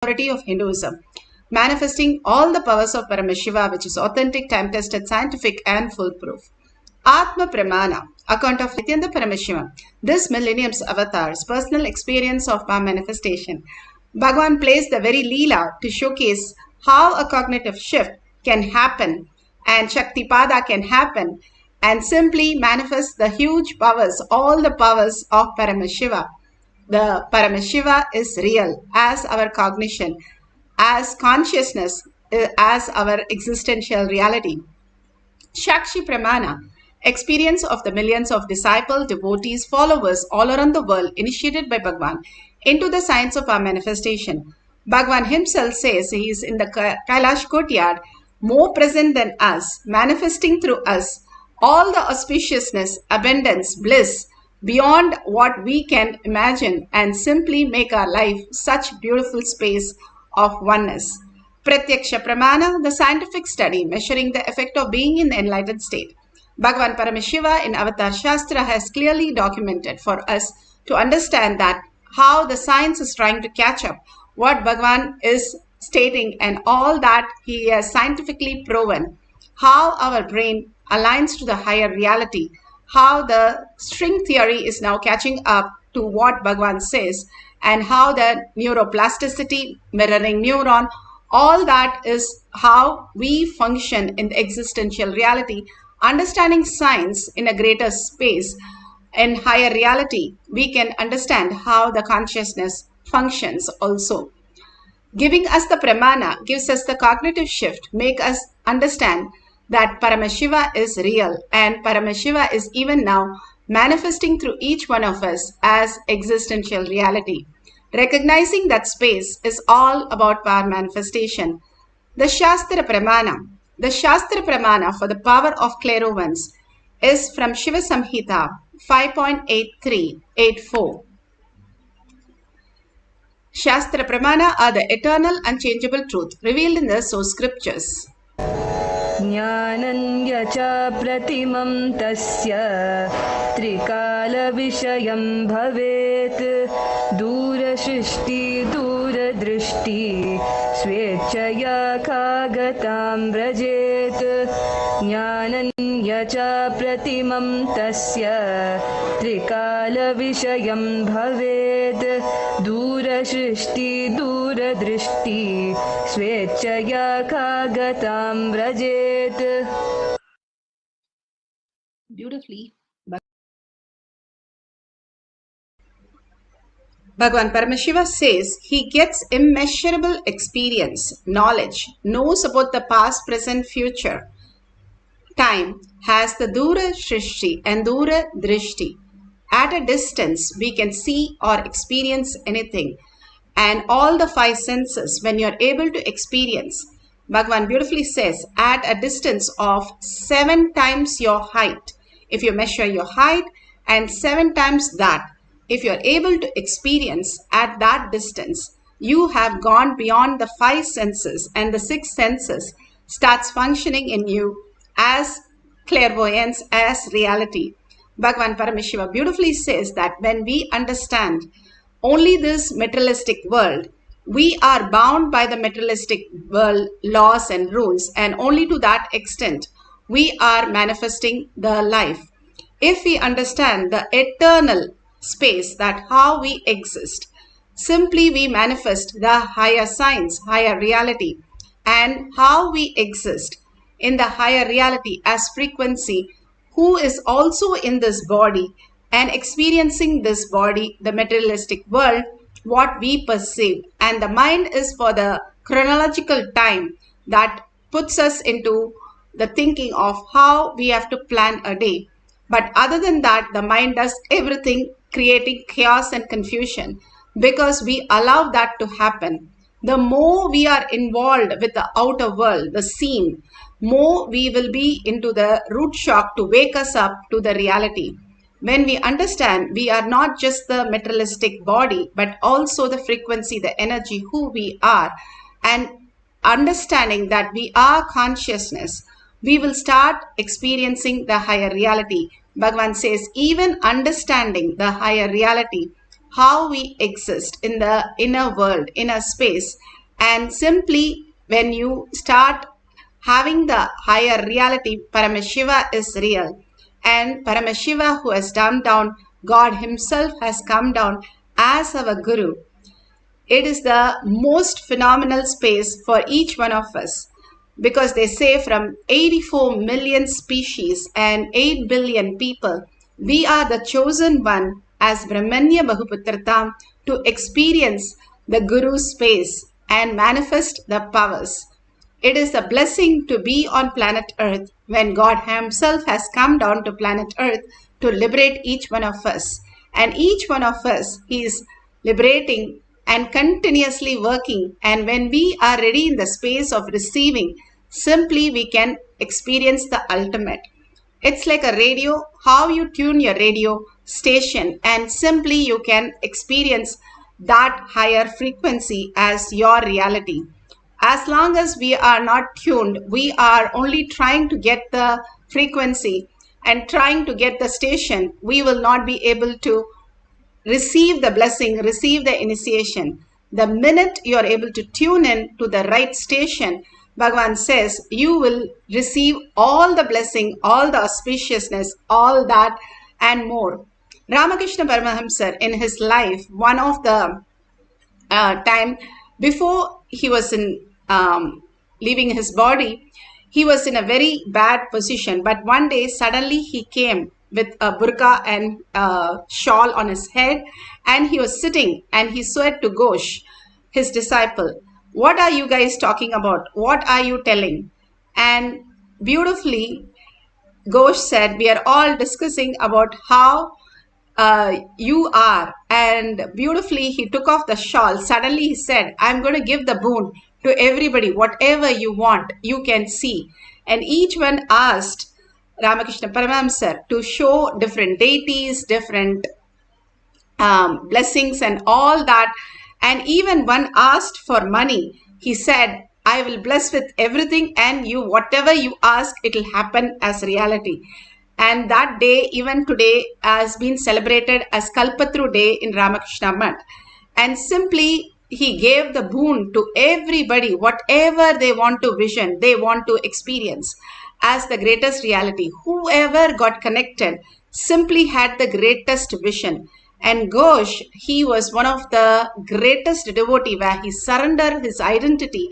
authority of Hinduism, manifesting all the powers of Paramashiva, which is authentic, time-tested, scientific, and foolproof. Atma Pramana, account of Nithyananda Paramashivam, this millennium's avatar's personal experience of our manifestation. Bhagavan plays the very Leela to showcase how a cognitive shift can happen and Shaktipada can happen and simply manifest the huge powers, all the powers of Paramashiva. The Paramashiva is real as our cognition, as consciousness, as our existential reality. Shakshi Pramana, experience of the millions of disciples, devotees, followers all around the world initiated by Bhagavan into the science of our manifestation. Bhagavan himself says he is in the Kailash courtyard, more present than us, manifesting through us all the auspiciousness, abundance, bliss, beyond what we can imagine, and simply make our life such beautiful space of oneness. Pratyaksha Pramana, the scientific study measuring the effect of being in the enlightened state. Bhagavan Paramashiva in Avatar Shastra has clearly documented for us to understand that how the science is trying to catch up what Bhagavan is stating and all that he has scientifically proven, how our brain aligns to the higher reality, how the string theory is now catching up to what Bhagavan says, and how the neuroplasticity, mirroring neuron, all that is how we function in the existential reality. Understanding science in a greater space, in higher reality, we can understand how the consciousness functions also. Giving us the pramana gives us the cognitive shift, make us understand that Paramashiva is real and Paramashiva is even now manifesting through each one of us as existential reality. Recognizing that space is all about power manifestation. The Shastra Pramana for the power of clairvoyance is from Shiva Samhita 5.8384. Shastra Pramana are the eternal unchangeable truth revealed in the source scriptures. Jnananya cha pratimam tasya trikala vishayam bhavet dura shrishti dura drishti swechaya kagatam vrajet. Jnananya cha pratimam tasya trikala vishayam bhavet dura shrishti dura drishti swechaya kagatam vrajet. Beautifully. Bhagavan Paramashiva says he gets immeasurable experience, knowledge, knows about the past, present, future. Time has the Dura Shrishti and Dura Drishti. At a distance, we can see or experience anything. And all the five senses, when you are able to experience, Bhagavan beautifully says, at a distance of 7 times your height, if you measure your height, and 7 times that, if you are able to experience at that distance, you have gone beyond the 5 senses and the 6 senses starts functioning in you as clairvoyance, as reality. Bhagavan Paramashiva beautifully says that when we understand only this materialistic world, we are bound by the materialistic world laws and rules, and only to that extent we are manifesting the life. If we understand the eternal space, that how we exist, simply we manifest the higher science, higher reality, and how we exist in the higher reality as frequency, who is also in this body and experiencing this body, the materialistic world, what we perceive. And the mind is for the chronological time that puts us into the thinking of how we have to plan a day. But other than that, the mind does everything, creating chaos and confusion, because we allow that to happen. The more we are involved with the outer world, the scene, more we will be into the root shock to wake us up to the reality. When we understand we are not just the materialistic body, but also the frequency, the energy, who we are, and understanding that we are consciousness, we will start experiencing the higher reality. Bhagavan says, even understanding the higher reality how we exist in the inner world, inner space. And simply when you start having the higher reality, Paramashiva is real. And Paramashiva, who has come down, God himself has come down as our Guru. It is the most phenomenal space for each one of us, because they say from 84 million species and 8 billion people, we are the chosen one as Brahmanya Bahuputratam to experience the Guru space and manifest the powers. It is a blessing to be on planet Earth when God himself has come down to planet Earth to liberate each one of us. And each one of us, he is liberating and continuously working. And when we are ready in the space of receiving, simply we can experience the ultimate. It's like a radio, how you tune your radio station, and simply you can experience that higher frequency as your reality. As long as we are not tuned, we are only trying to get the frequency and trying to get the station, we will not be able to receive the blessing, receive the initiation. The minute you are able to tune in to the right station, Bhagavan says, you will receive all the blessing, all the auspiciousness, all that and more. Ramakrishna Paramahamsa in his life, one of the time before he was in leaving his body, he was in a very bad position. But one day suddenly he came with a burqa and a shawl on his head, and he was sitting and he said to Ghosh, his disciple, what are you guys talking about? What are you telling? And beautifully Ghosh said, we are all discussing about how you are. And beautifully he took off the shawl. Suddenly he said, I'm going to give the boon to everybody. Whatever you want, you can see. And each one asked Ramakrishna Paramahamsa to show different deities, different blessings and all that. And even one asked for money. He said, I will bless with everything, and you, whatever you ask, it will happen as reality. And that day, even today, has been celebrated as Kalpatru Day in Ramakrishna Math. And simply, he gave the boon to everybody, whatever they want to vision, they want to experience as the greatest reality. Whoever got connected simply had the greatest vision. And Ghosh, he was one of the greatest devotee, where he surrendered his identity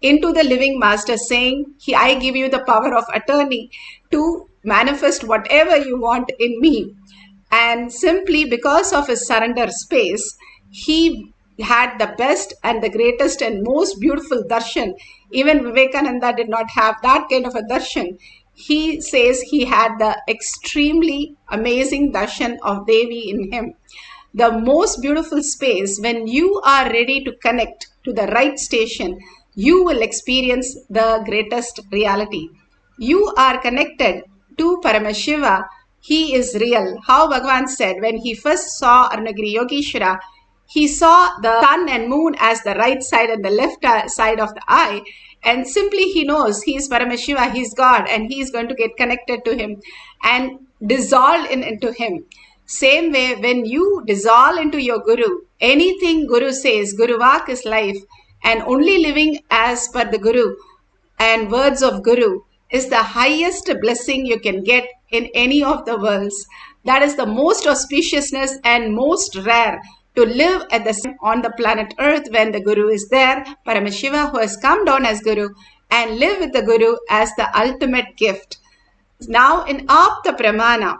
into the living master, saying, I give you the power of attorney to manifest whatever you want in me. And simply because of his surrender space, he had the best and the greatest and most beautiful darshan. Even Vivekananda did not have that kind of a darshan. He says he had the extremely amazing darshan of Devi in him. The most beautiful space, when you are ready to connect to the right station, you will experience the greatest reality. You are connected to Paramashiva. He is real. How Bhagavan said, when he first saw Arunagiri Yogeshwara, he saw the sun and moon as the right side and the left side of the eye. And simply he knows he is Paramashiva, he is God, and he is going to get connected to him and dissolve into him. Same way, when you dissolve into your Guru, anything Guru says, Guru Vak is life, and only living as per the Guru and words of Guru is the highest blessing you can get in any of the worlds. That is the most auspiciousness and most rare, to live at the on the planet Earth when the Guru is there, Paramashiva, who has come down as Guru, and live with the Guru as the ultimate gift. Now in Apta Pramana,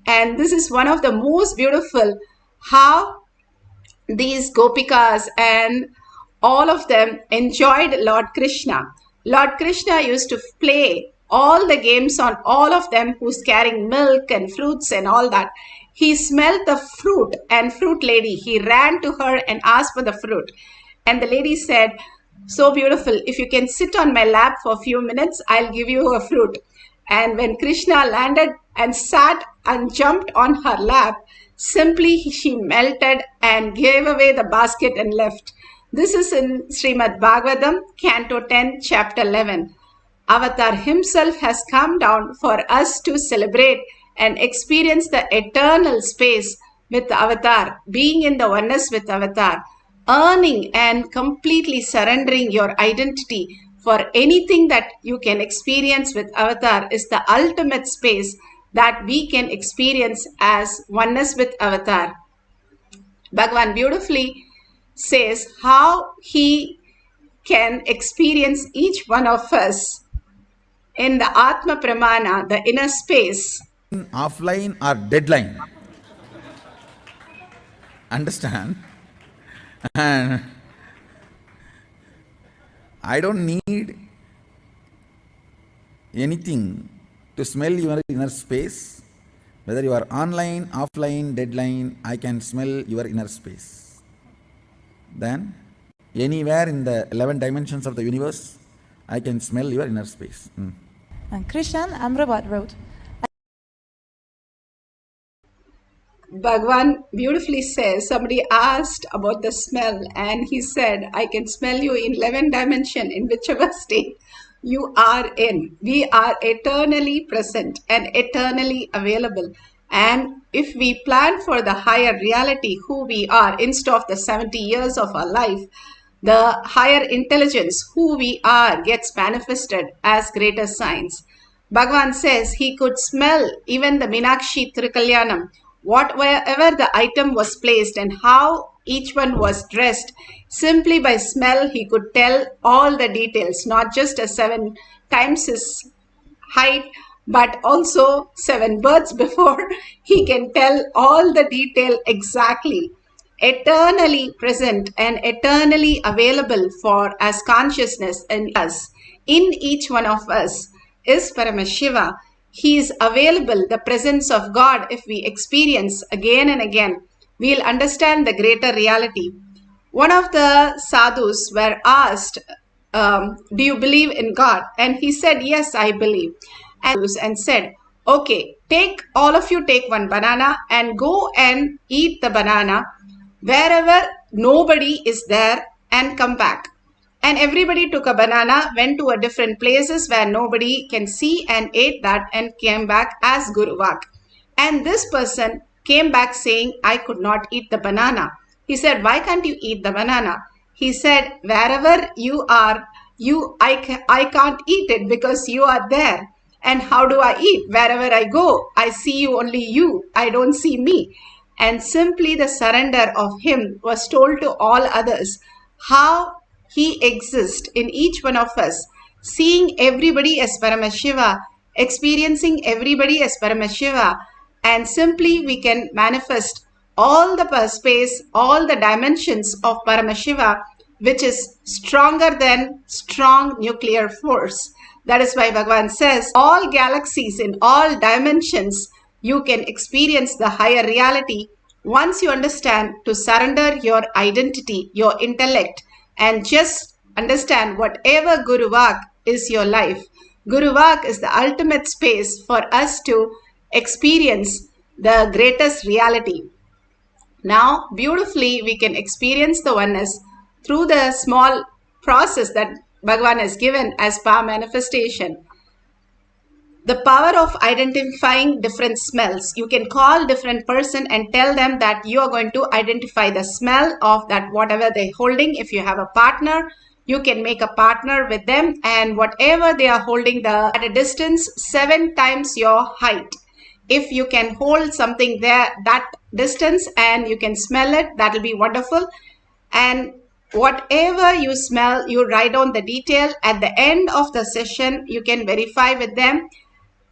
and this is one of the most beautiful, how these Gopikas and all of them enjoyed Lord Krishna. Lord Krishna used to play all the games on all of them who's carrying milk and fruits and all that. He smelled the fruit and fruit lady. He ran to her and asked for the fruit. And the lady said, so beautiful, if you can sit on my lap for a few minutes, I'll give you a fruit. And when Krishna landed and sat and jumped on her lap, simply she melted and gave away the basket and left. This is in Srimad Bhagavatam, Canto 10, Chapter 11. Avatar himself has come down for us to celebrate and experience the eternal space with Avatar, being in the oneness with Avatar, earning and completely surrendering your identity for anything that you can experience with Avatar is the ultimate space that we can experience as oneness with Avatar. Bhagavan beautifully says how he can experience each one of us in the Atma Pramana, the inner space. Offline or deadline. Understand? And I don't need anything to smell your inner space. Whether you are online, offline, deadline, I can smell your inner space. Then, anywhere in the 11 dimensions of the universe, I can smell your inner space. And Krishan Amrabat wrote, Bhagwan beautifully says, somebody asked about the smell and he said, I can smell you in 11 dimension in whichever state you are in. We are eternally present and eternally available. And if we plan for the higher reality, who we are, instead of the 70 years of our life, the higher intelligence, who we are, gets manifested as greater signs. Bhagavan says he could smell even the Meenakshi Thirukalyanam, wherever the item was placed and how each one was dressed. Simply by smell, he could tell all the details, not just a 7 times his height, but also 7 births before. He can tell all the detail exactly. Eternally present and eternally available for as consciousness in us, in each one of us, is Paramashiva. He is available, the presence of God. If we experience again and again, we'll understand the greater reality. One of the sadhus were asked, do you believe in God? And he said, yes, I believe. And said, okay, all of you take one banana and go and eat the banana wherever nobody is there and come back. And everybody took a banana, went to a different places where nobody can see and ate that and came back as Guru Vak. And this person came back saying, I could not eat the banana. He said, why can't you eat the banana? He said, wherever you are, I can't eat it because you are there. And how do I eat? Wherever I go, I see you, only you. I don't see me. And simply the surrender of him was told to all others how he exists in each one of us, seeing everybody as Paramashiva, experiencing everybody as Paramashiva, and simply we can manifest all the space, all the dimensions of Paramashiva, which is stronger than strong nuclear force. That is why Bhagavan says, all galaxies in all dimensions, you can experience the higher reality once you understand to surrender your identity, your intellect, and just understand whatever Guru Vak is your life. Guru Vak is the ultimate space for us to experience the greatest reality. Now, beautifully, we can experience the oneness through the small process that Bhagavan has given as power manifestation. The power of identifying different smells. You can call different person and tell them that you are going to identify the smell of that whatever they're holding. If you have a partner, you can make a partner with them, and whatever they are holding at a distance 7 times your height. If you can hold something there that distance and you can smell it, that will be wonderful. And whatever you smell, you write down the detail. At the end of the session, you can verify with them.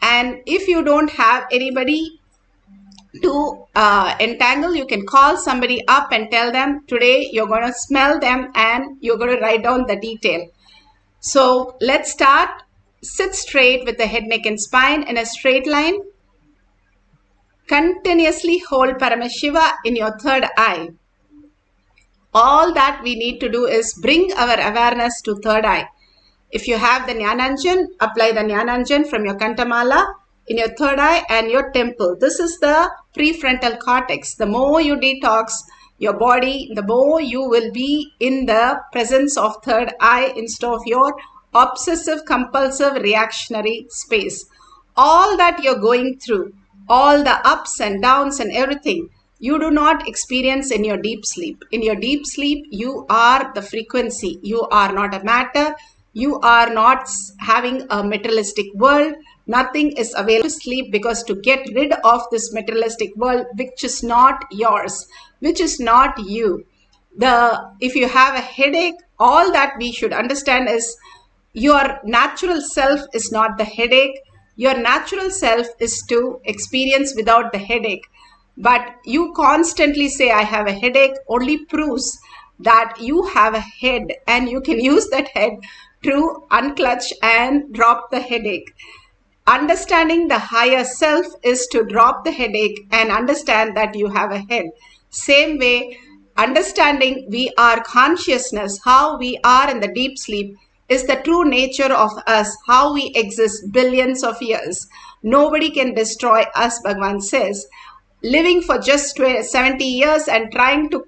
And if you don't have anybody to entangle, you can call somebody up and tell them, today you're going to smell them and you're going to write down the detail. So let's start. Sit straight with the head, neck and spine in a straight line. Continuously hold Paramashiva in your third eye. All that we need to do is bring our awareness to third eye. If you have the Jnananjan, apply the Jnananjan from your Kantamala in your third eye and your temple. This is the prefrontal cortex. The more you detox your body, the more you will be in the presence of third eye instead of your obsessive compulsive reactionary space. All that you're going through, all the ups and downs and everything, you do not experience in your deep sleep. In your deep sleep, you are the frequency. You are not a matter. You are not having a materialistic world. Nothing is available to sleep, because to get rid of this materialistic world, which is not yours, which is not you. If you have a headache, all that we should understand is your natural self is not the headache. Your natural self is to experience without the headache. But you constantly say, I have a headache, only proves that you have a head, and you can use that head to unclutch and drop the headache. Understanding the higher self is to drop the headache and understand that you have a head. Same way, understanding we are consciousness, how we are in the deep sleep, is the true nature of us, how we exist billions of years. Nobody can destroy us, Bhagavan says. Living for just 70 years and trying to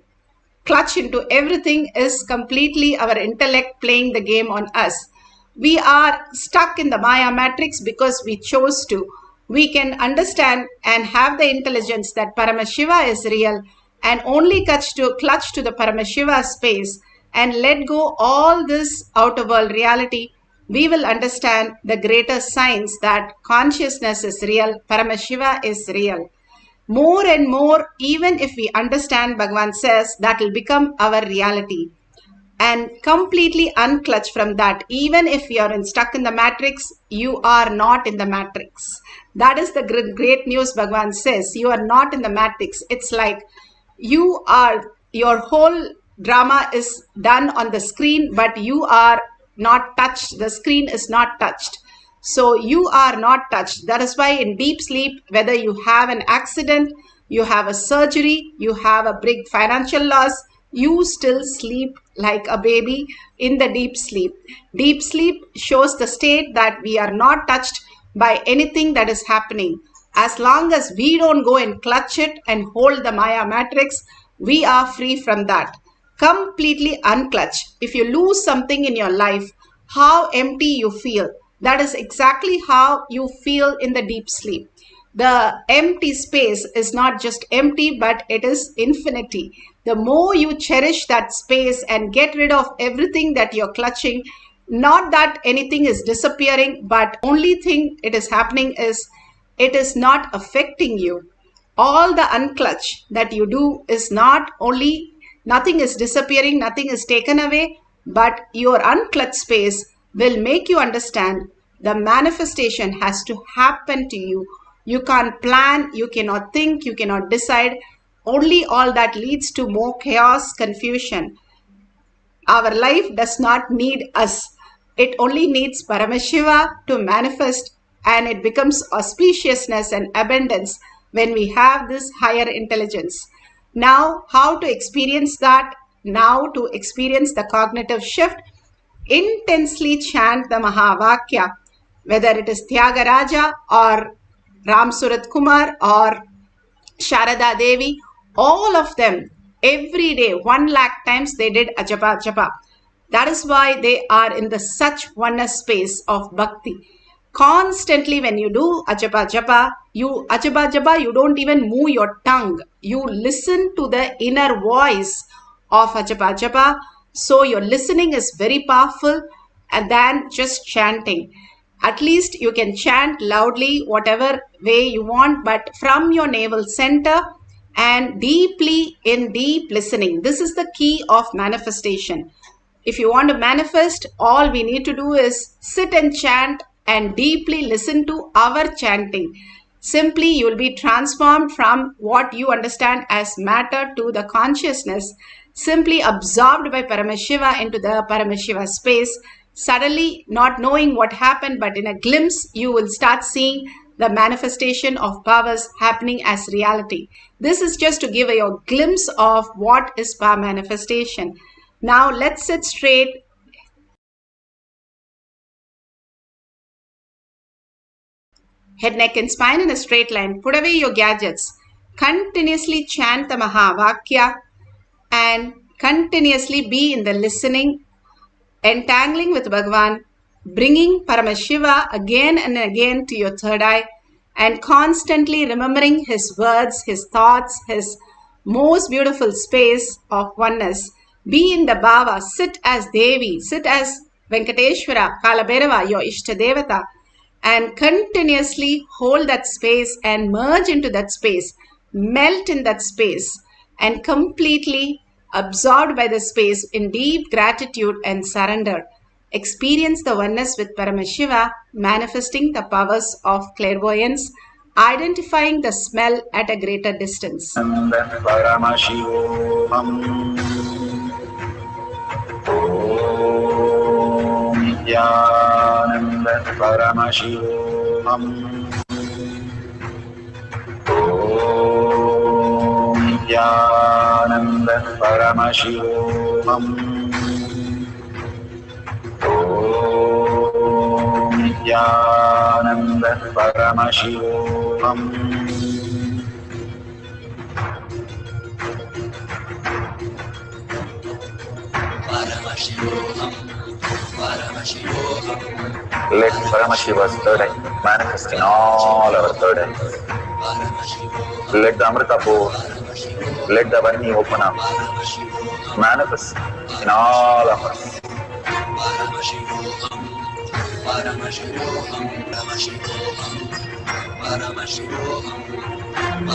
clutch into everything is completely our intellect playing the game on us. We are stuck in the Maya matrix because we chose to. We can understand and have the intelligence that Paramashiva is real, and only clutch to the Paramashiva space and let go all this outer world reality. We will understand the greater science that consciousness is real, Paramashiva is real. More and more, even if we understand, Bhagavan says, that will become our reality. And completely unclutch from that. Even if you are stuck in the matrix, you are not in the matrix. That is the great news. Bhagavan says you are not in the matrix. It's like your whole drama is done on the screen, but you are not touched. The screen is not touched. So you are not touched. That is why in deep sleep, whether you have an accident, you have a surgery, you have a big financial loss, you still sleep like a baby in the deep sleep. Deep sleep shows the state that we are not touched by anything that is happening. As long as we don't go and clutch it and hold the Maya matrix, we are free from that. Completely unclutch. If you lose something in your life, how empty you feel. That is exactly how you feel in the deep sleep. The empty space is not just empty, but it is infinity. The more you cherish that space and get rid of everything that you're clutching, not that anything is disappearing, but only thing it is happening is it is not affecting you. All the unclutch that you do is not only nothing is disappearing, nothing is taken away, but your unclutched space will make you understand the manifestation has to happen to you. You can't plan, you cannot think, you cannot decide. Only all that leads to more chaos, confusion. Our life does not need us. It only needs Paramashiva to manifest, and it becomes auspiciousness and abundance when we have this higher intelligence. Now, how to experience that? Now, to experience the cognitive shift, intensely chant the Mahavakya, whether it is Tyagaraja or Ram Surat Kumar or Sharada Devi, all of them, every day, 1,00,000 times they did Ajapa Japa. That is why they are in the such oneness space of bhakti. Constantly when you do Ajapa Japa, you don't even move your tongue. You listen to the inner voice of Ajapa Japa. So your listening is very powerful than just chanting. At least you can chant loudly, whatever way you want, but from your navel center and deeply in deep listening. This is the key of manifestation. If you want to manifest, all we need to do is sit and chant and deeply listen to our chanting. Simply, you will be transformed from what you understand as matter to the consciousness, simply absorbed by Paramashiva into the Paramashiva space. Suddenly, not knowing what happened, but in a glimpse, you will start seeing the manifestation of powers happening as reality. This is just to give you a glimpse of what is power manifestation. Now, let's sit straight. Head, neck and spine in a straight line. Put away your gadgets. Continuously chant the Mahavakya and continuously be in the listening, entangling with Bhagavan, bringing Paramashiva again and again to your third eye, and constantly remembering his words, his thoughts, his most beautiful space of oneness. Be in the bhava, sit as Devi, sit as Venkateshwara, Kalabhairava, your Ishtadevata, and continuously hold that space and merge into that space, melt in that space, and completely absorbed by the space in deep gratitude and surrender. Experience the oneness with Paramashiva, manifesting the powers of clairvoyance, identifying the smell at a greater distance. Paramashivoham. Om Nithyananda Paramashivam. Om Nithyananda Paramashivam. Om Nithyananda Paramashivam. Let Paramashiva's third eye manifest in all our third eyes. Let the Amrita pour, let the Varni open up, manifest in all of us.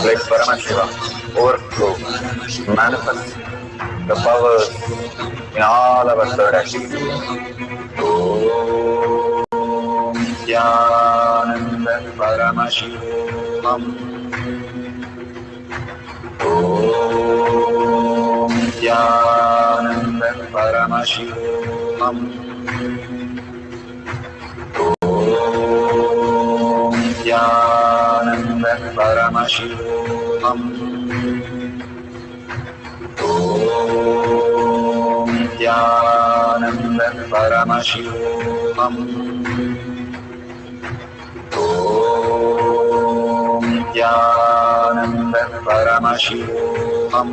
Let Paramashiva overflow, manifest the powers in all our third eyes. Om Nithyananda Paramashivoham. Om Nithyananda Paramashivoham. Om Nithyananda Paramashivoham. Om Nithyananda Paramashivoham. Om Nithyananda Paramashivoham.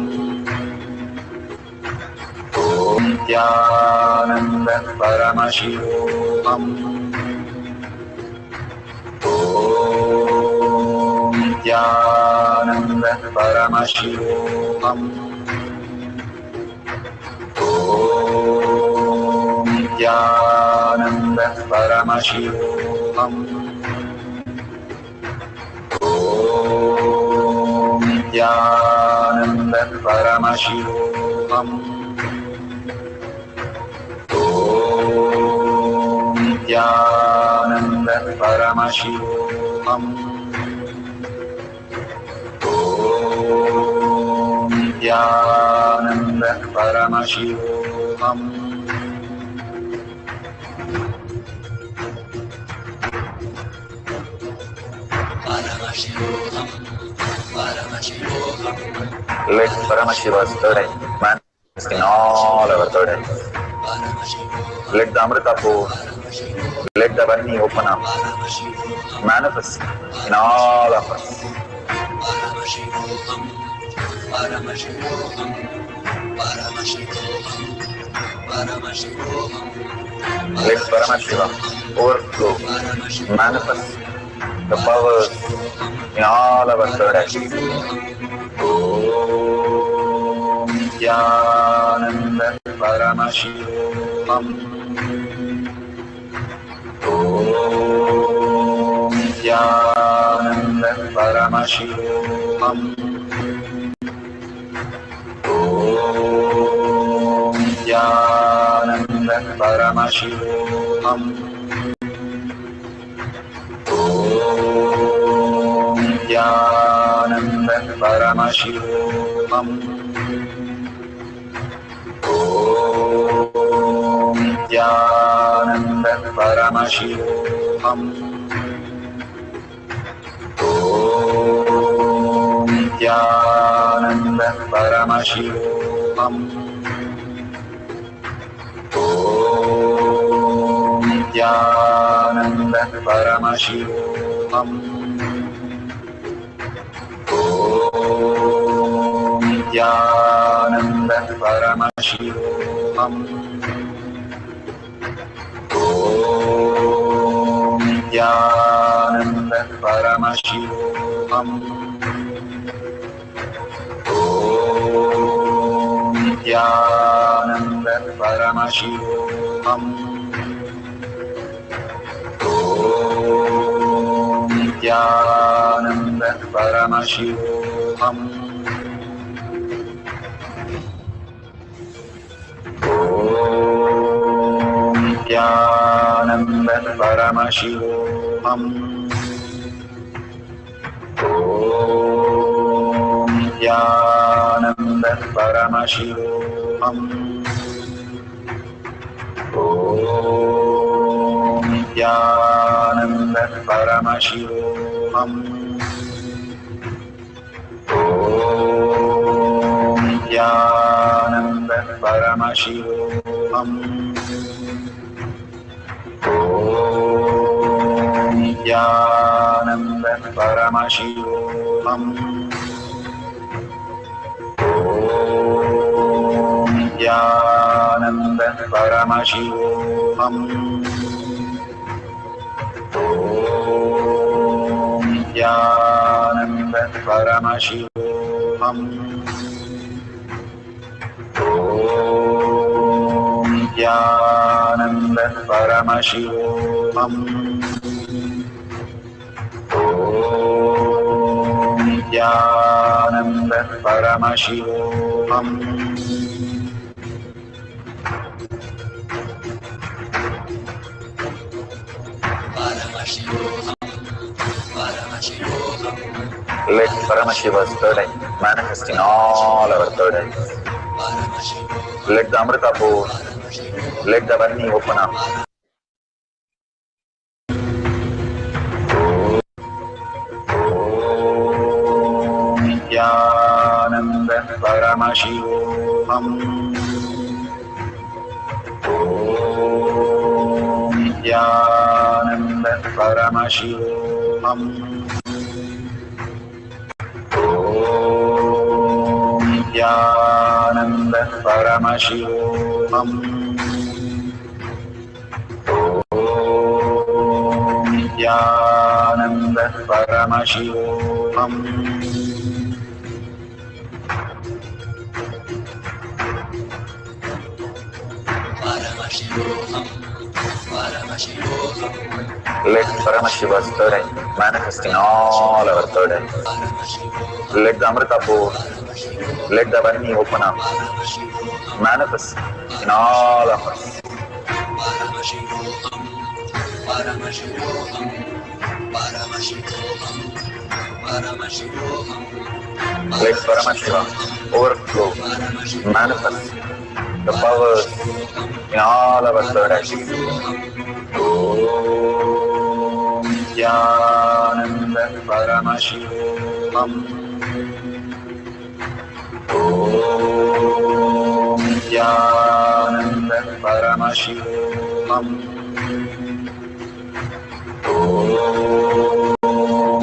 Om Nithyananda Paramashivoham. Om Nithyananda Paramashivoham. Om Nithyananda Paramashivoham. Om Nithyananda Paramashivoham. Om Nithyananda Paramashivoham. Om Nithyananda Paramashivoham. Let Paramashiva's third eye manifest in all our third eyes. Let the Amrita pour, let the Varni open up, manifest in all of us. Let Paramashiva overflow, manifest the powers in all our third eyes. Om Nithyananda Paramashivoham. Om Nithyananda Paramashivoham. Om Nithyananda Paramashivoham. Om Nithyananda Paramashivoham. Om Nithyananda Paramashivoham. Om Nithyananda Paramashivoham. Om Nithyananda Paramashivoham. Om Nithyananda Paramashivoham. Om Nithyananda Paramashivoham. Om Paramashivoham. Nithyananda Paramashivoham. Nithyananda Paramashivoham. Nithyananda Paramashivoham. Nithyananda Paramashivoham. Nithyananda Paramashivoham. Nithyananda Paramashivoham. Nithyananda Paramashivoham. Nithyananda Paramashivoham. Nithyananda Paramashivoham. Nithyananda Paramashivoham. Let Paramashiva's third eye manifest in all our third eyes. Let the Amrita pour, let the Varni open up. Nithyananda Paramashivoham. Nithyananda Paramashivoham. Nithyananda Paramashivoham. Nithyananda Paramashivoham. Let Paramashiva's third eye manifest in all our third eyes. Let the Amrita pour, let the Varni open up, manifest in all of us. Let Paramashiva overflow, manifest the powers in all our third eyes. Nithyananda Paramashivoham. Nithyananda Paramashivoham.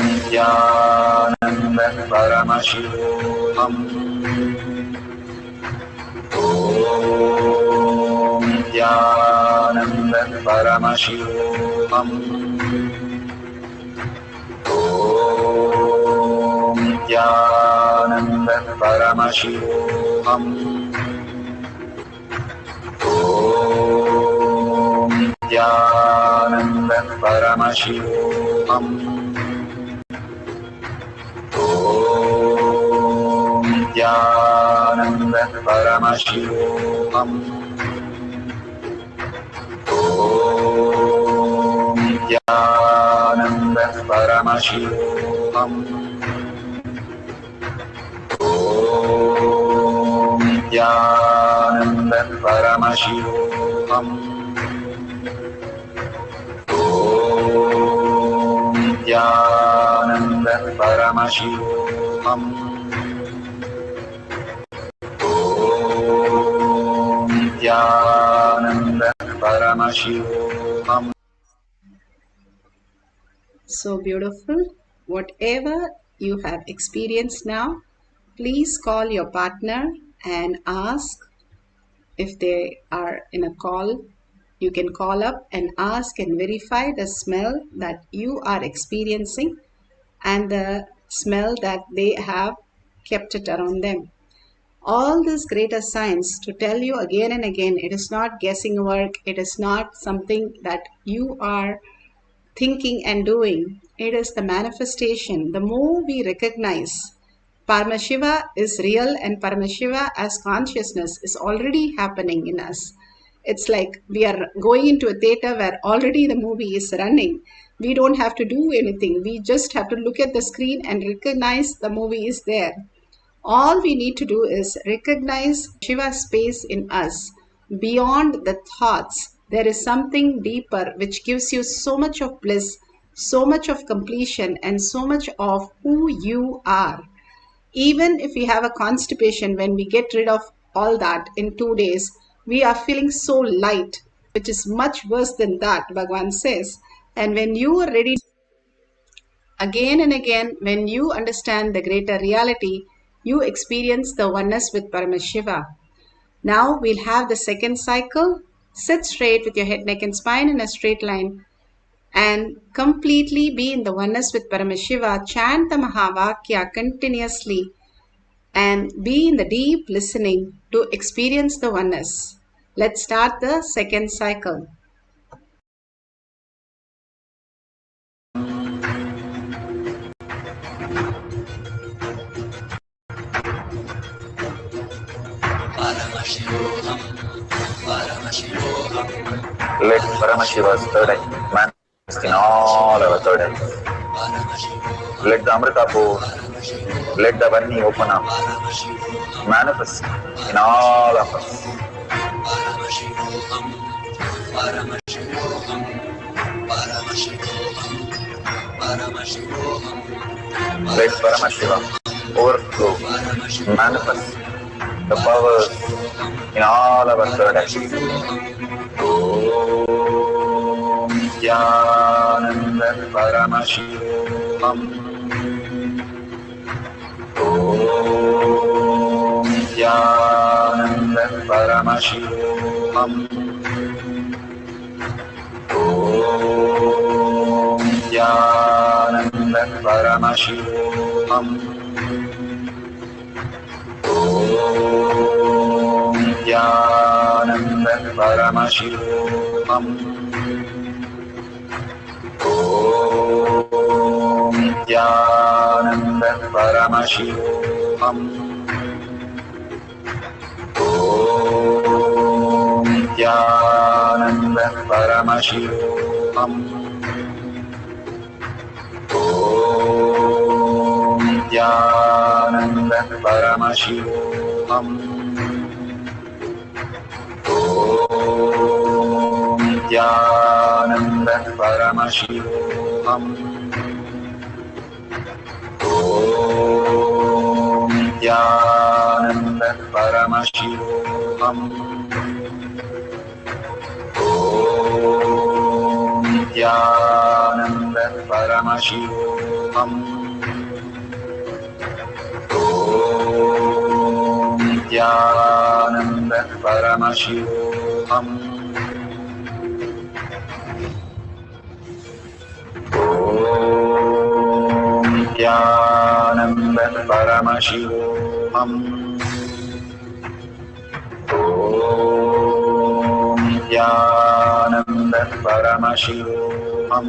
Nithyananda Paramashivoham. Nithyananda Paramashivoham. Nithyananda Paramashivoham. Nithyananda Paramashivoham. Nithyananda Paramashivoham. Nithyananda Paramashivoham. Nithyananda Paramashivoham. Nithyananda Paramashivoham. Nithyananda Paramashivoham. So beautiful. Whatever you have experienced now, please call your partner and ask if they are in a call. You can call up and ask and verify the smell that you are experiencing and the smell that they have kept it around them. all this greater science to tell you again and again, it is not guessing work, it is not something that you are thinking and doing. It is the manifestation. The more we recognize Paramashiva is real and Paramashiva as consciousness is already happening in us. It's like we are going into a theater where already the movie is running. We don't have to do anything. We just have to look at the screen and recognize the movie is there. All we need to do is recognize Shiva's space in us. Beyond the thoughts, there is something deeper which gives you so much of bliss, so much of completion, and so much of who you are. Even if we have a constipation, when we get rid of all that in 2 days, we are feeling so light, which is much worse than that, Bhagavan says. And when you are ready, again and again, when you understand the greater reality, you experience the oneness with Paramashiva. Now we'll have the second cycle. Sit straight with your head, neck, and spine in a straight line and completely be in the oneness with Paramashiva. Chant the Mahavakya continuously and be in the deep listening to experience the oneness. Let's start the second cycle. Paramashivoham, Paramashivoham. Let Paramashiva's third eye manifest in all our third eyes. Let the Amrita pour, let the Varni open up, manifest in all of us. Paramashivoham, Paramashivoham, Paramashivoham, Paramashivoham. Let Paramashiva overflow, manifest the powers in all our third eyes. Om Nithyananda Paramashivam. Om Nithyananda Paramashivam. Om Nithyananda Paramashivam. Om Nithyananda Paramashivoham. Om Nithyananda Paramashivoham. Om Nithyananda Paramashivoham. Om Nithyananda Paramashivoham. Om Nithyananda Paramashivoham. Om Nithyananda Paramashivoham. Om Nithyananda Paramashivoham. Om Nithyananda Paramashivoham. Om Nithyananda Paramashivoham. Om Nithyananda Paramashivoham. Om Nithyananda Paramashivoham.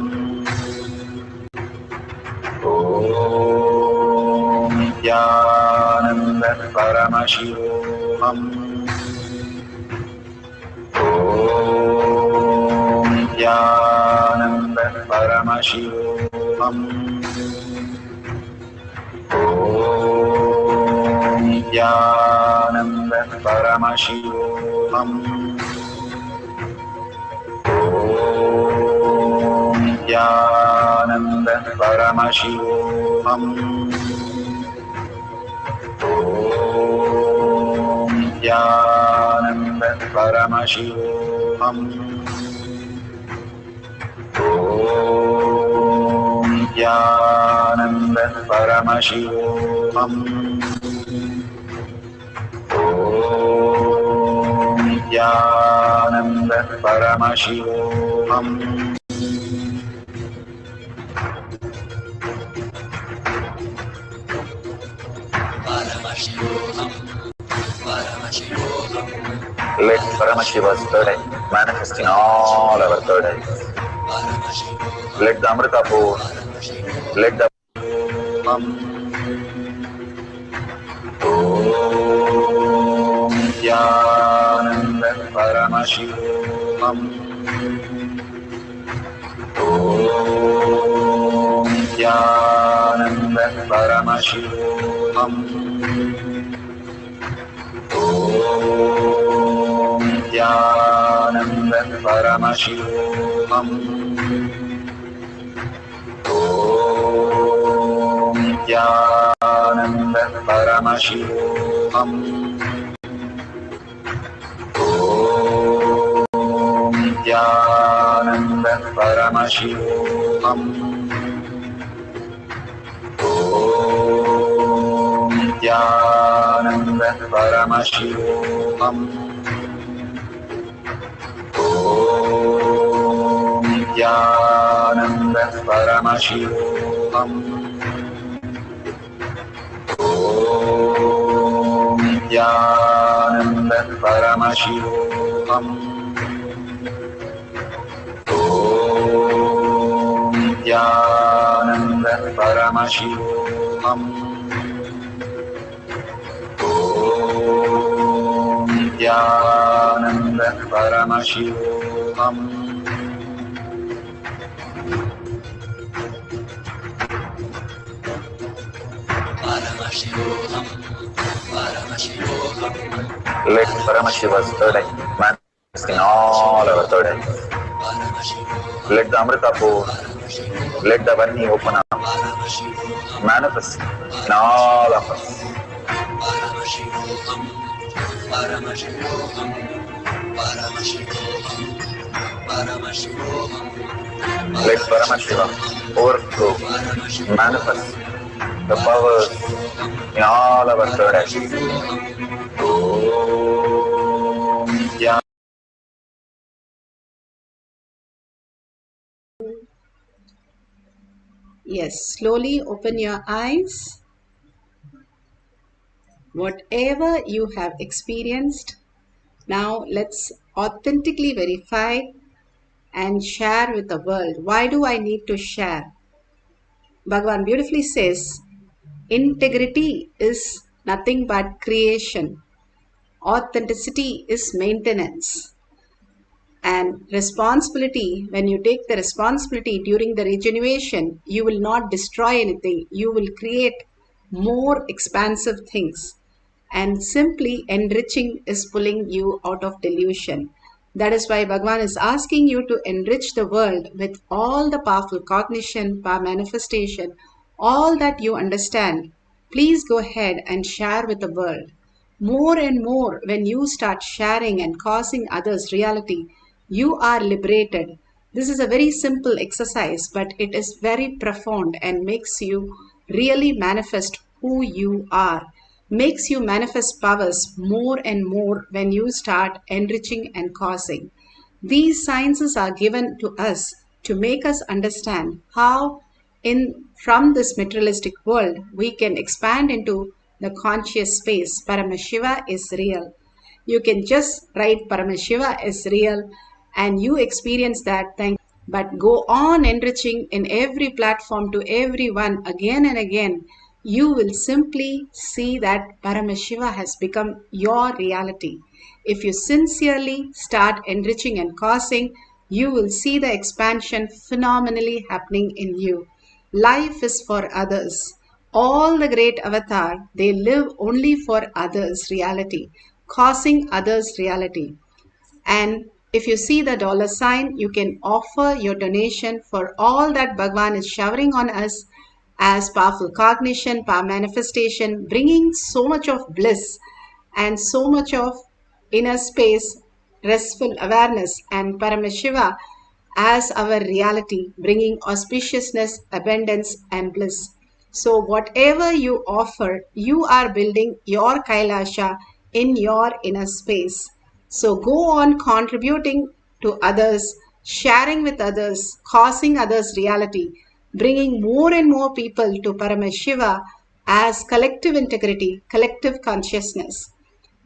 Om Nithyananda Paramashivoham. Om Nithyananda Paramashivoham. Om Nithyananda Paramashivoham. Om Nithyananda Paramashivoham. Om Nithyananda Paramashivoham. Om Nithyananda Paramashivoham. Paramashivoham, Let Paramashiva's third eye manifest in all our third eyes. Let the Amrita pour, let the Om Nithyananda Paramashivam. Om Nithyananda Paramashivoham. Om Nithyananda Paramashivoham. Om Nithyananda Paramashivoham. Om Nithyananda Paramashivoham. Om Nithyananda Paramashivoham. Om Nithyananda Paramashivoham. Om Nithyananda Paramashivoham. Om Nithyananda Paramashivoham. Om Nithyananda Paramashivoham. Let Paramashiva's third eye manifest in all our third eyes. Let the Amrita pour, let the Varni open up, manifest in all of us. Let Paramashiva overflow, manifest the powers in all our third eyes. Om Nithyananda. Yes, slowly open your eyes. Whatever you have experienced, now let's authentically verify and share with the world. Why do I need to share? Bhagavan beautifully says, integrity is nothing but creation. Authenticity is maintenance. And responsibility, when you take the responsibility during the regeneration, you will not destroy anything. You will create more expansive things. And simply enriching is pulling you out of delusion. That is why Bhagavan is asking you to enrich the world with all the powerful cognition, power manifestation, all that you understand. Please go ahead and share with the world. More and more, when you start sharing and causing others reality, you are liberated. This is a very simple exercise, but it is very profound and makes you really manifest who you are. Makes you manifest powers more and more when you start enriching and causing. These sciences are given to us to make us understand how from this materialistic world we can expand into the conscious space. Paramashiva is real. You can just write Paramashiva is real and you experience that thing. But go on enriching in every platform to everyone again and again. You will simply see that Paramashiva has become your reality. If you sincerely start enriching and causing, you will see the expansion phenomenally happening in you. Life is for others. All the great avatar, they live only for others' reality, causing others' reality. And if you see the dollar sign, you can offer your donation for all that Bhagavan is showering on us as powerful cognition, power manifestation, bringing so much of bliss and so much of inner space, restful awareness, and Paramashiva as our reality, bringing auspiciousness, abundance, and bliss. So, whatever you offer, you are building your Kailasha in your inner space. So, go on contributing to others, sharing with others, causing others reality, bringing more and more people to Paramashiva as collective integrity, collective consciousness.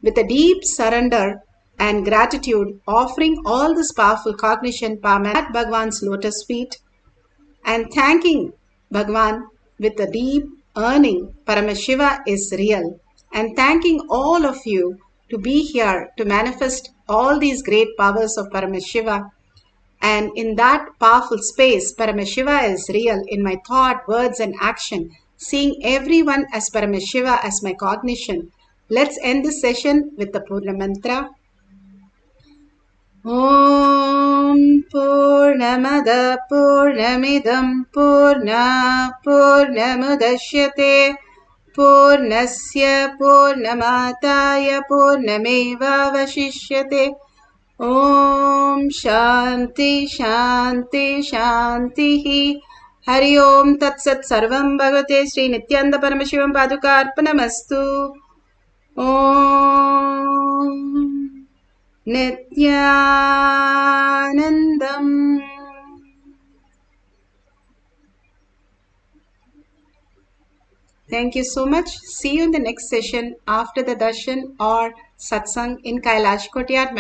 With a deep surrender and gratitude, offering all this powerful cognition at Bhagwan's lotus feet and thanking Bhagwan with a deep earning Paramashiva is real, and thanking all of you to be here to manifest all these great powers of Paramashiva. And in that powerful space, Paramashiva is real in my thought, words, and action, seeing everyone as Paramashiva as my cognition. Let's end this session with the Purna Mantra. Om Purnamada Purnamidam Purna Purnamudashyate Purnasya Purnamataya Purnameva Vashishyate. Om Shanti Shanti Shanti. Hari Om Tat Sat Sarvam Bhagavate Sri Nithyananda Paramashivam Padukarpanamastu. Om Nithyanandam. Thank you so much. See you in the next session after the darshan or satsang in Kailash Kotiat.